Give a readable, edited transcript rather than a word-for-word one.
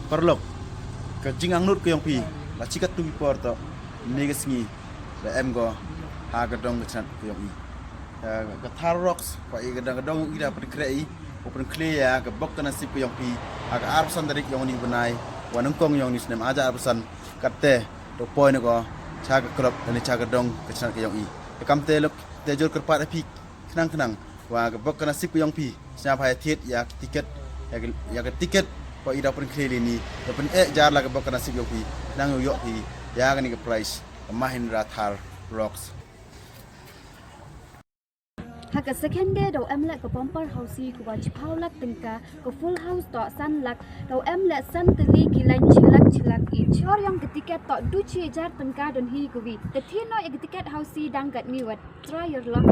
perlok ke jingang nur ke yang pi la cikat tu por to negas ngi la em go ha ga dong chan ke yang i ga thar rocks pa i ga dong i da per krei open clear ya ga bok kana sip ke yang pi aga arsan dari yang ni benai wanung kong yang ni snem aja arsan katte to point go chaga klop ni chaga dong ke chan ke yang i kam te lok te jor ker pa pi knang wa ga bok kana sip ke yang pi sna pa tiet ya tiket ya ga tiket ko ida pun clear ni pen jar la ga bok kana sip yang pi nang yo pi ya ga ni ga price Mahindra Thar Rocks Hak second day do em lek ko bumper house ko ba chipau lak tingka ko full house to san lak do em lek san teli gilan chilak I chor yang tiket to du chi jar tingka don hi ko wi the thino tiket house dang gat ni wat try your luck